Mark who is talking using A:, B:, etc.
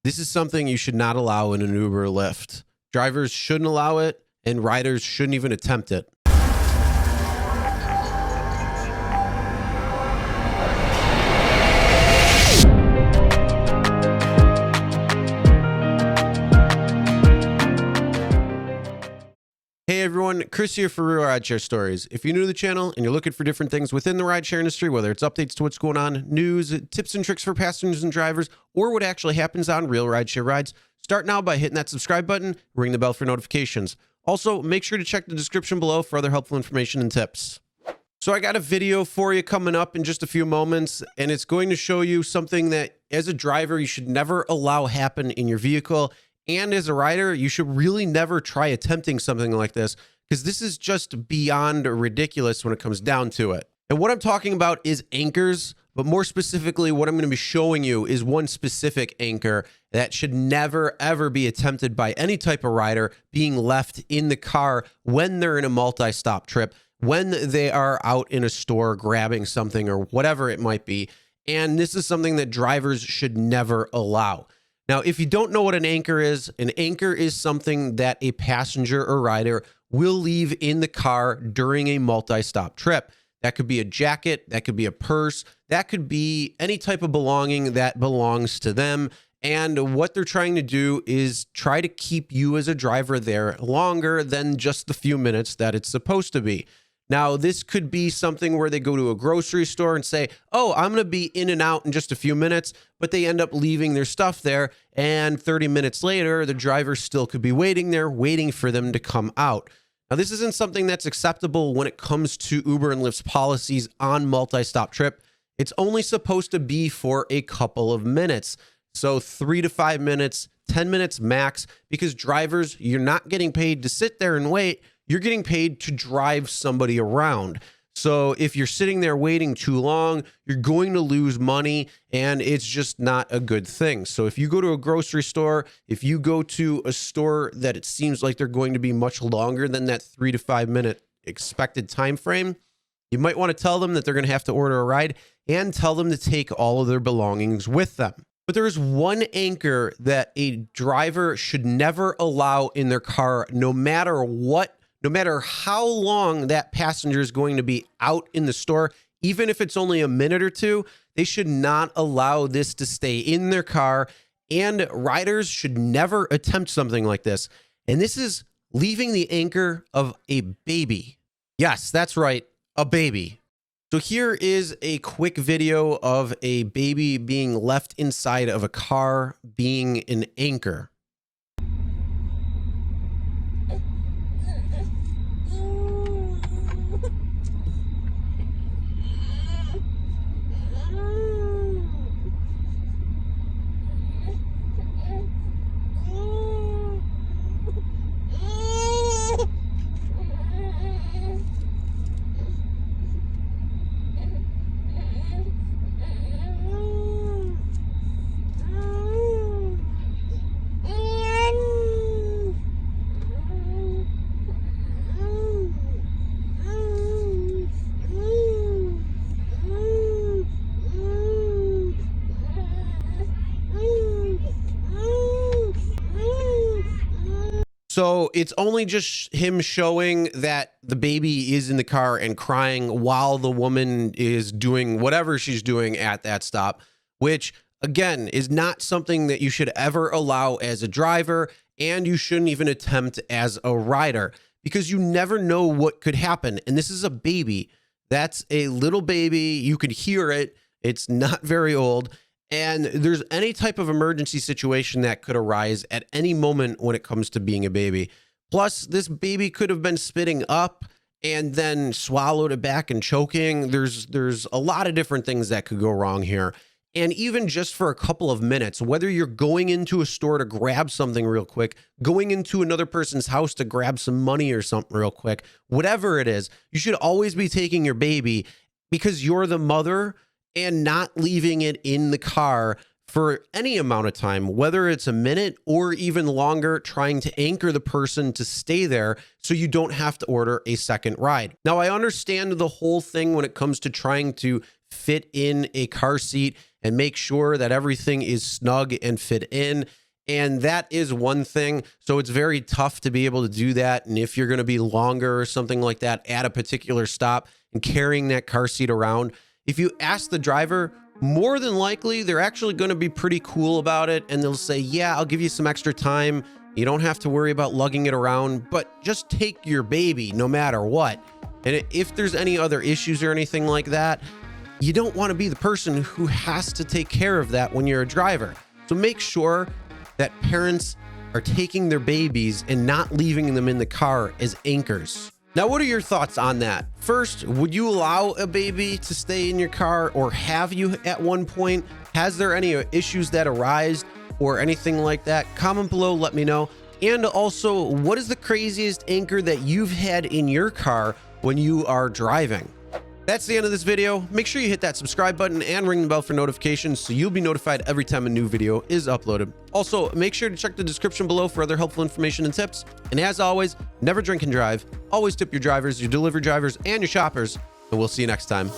A: This is something you should not allow in an Uber or Lyft. Drivers shouldn't allow it, and riders shouldn't even attempt it. Hey everyone, Chris here for Real Rideshare Stories. If you're new to the channel and you're looking for different things within the rideshare industry, whether it's updates to what's going on, news, tips and tricks for passengers and drivers, or what actually happens on real rideshare rides, start now by hitting that subscribe button, ring the bell for notifications. Also, make sure to check the description below for other helpful information and tips. So I got a video for you coming up in just a few moments, and it's going to show you something that as a driver, you should never allow happen in your vehicle. And as a rider, you should really never try attempting something like this, because this is just beyond ridiculous when it comes down to it. And what I'm talking about is anchors, but more specifically, what I'm going to be showing you is one specific anchor that should never, ever be attempted by any type of rider being left in the car when they're in a multi-stop trip, when they are out in a store grabbing something or whatever it might be. And this is something that drivers should never allow. Now, if you don't know what an anchor is something that a passenger or rider will leave in the car during a multi-stop trip. That could be a jacket, that could be a purse, that could be any type of belonging that belongs to them. And what they're trying to do is try to keep you as a driver there longer than just the few minutes that it's supposed to be. Now, this could be something where they go to a grocery store and say, oh, I'm going to be in and out in just a few minutes, but they end up leaving their stuff there. And 30 minutes later, the driver still could be waiting there, waiting for them to come out. Now, this isn't something that's acceptable when it comes to Uber and Lyft's policies on multi-stop trip. It's only supposed to be for a couple of minutes. So 3 to 5 minutes, 10 minutes max, because drivers, you're not getting paid to sit there and wait. You're getting paid to drive somebody around. So if you're sitting there waiting too long, you're going to lose money, and it's just not a good thing. So if you go to a grocery store, if you go to a store that it seems like they're going to be much longer than that 3 to 5 minute expected time frame, you might want to tell them that they're going to have to order a ride and tell them to take all of their belongings with them. But there is one anchor that a driver should never allow in their car, no matter what. No matter how long that passenger is going to be out in the store, even if it's only a minute or two, they should not allow this to stay in their car, and riders should never attempt something like this. And this is leaving the anchor of a baby. Yes, that's right, a baby. So here is a quick video of a baby being left inside of a car being an anchor. So it's only just him showing that the baby is in the car and crying while the woman is doing whatever she's doing at that stop, which again is not something that you should ever allow as a driver, and you shouldn't even attempt as a rider, because you never know what could happen. And this is a baby. That's a little baby. You could hear it. It's not very old. And there's any type of emergency situation that could arise at any moment when it comes to being a baby. Plus, this baby could have been spitting up and then swallowed it back and choking. There's a lot of different things that could go wrong here. And even just for a couple of minutes, whether you're going into a store to grab something real quick, going into another person's house to grab some money or something real quick, whatever it is, you should always be taking your baby, because you're the mother, and not leaving it in the car for any amount of time, whether it's a minute or even longer, trying to anchor the person to stay there so you don't have to order a second ride. Now, I understand the whole thing when it comes to trying to fit in a car seat and make sure that everything is snug and fit in. And that is one thing. So it's very tough to be able to do that. And if you're going to be longer or something like that at a particular stop and carrying that car seat around, if you ask the driver, more than likely, they're actually going to be pretty cool about it. And they'll say, yeah, I'll give you some extra time. You don't have to worry about lugging it around, but just take your baby no matter what. And if there's any other issues or anything like that, you don't want to be the person who has to take care of that when you're a driver. So make sure that parents are taking their babies and not leaving them in the car as anchors. Now, what are your thoughts on that? First, would you allow a baby to stay in your car, or have you at one point? Has there any issues that arise or anything like that? Comment below, let me know. And also, what is the craziest anchor that you've had in your car when you are driving? That's the end of this video. Make sure you hit that subscribe button and ring the bell for notifications so you'll be notified every time a new video is uploaded. Also, make sure to check the description below for other helpful information and tips. And as always, never drink and drive. Always tip your drivers, your delivery drivers, and your shoppers. And we'll see you next time.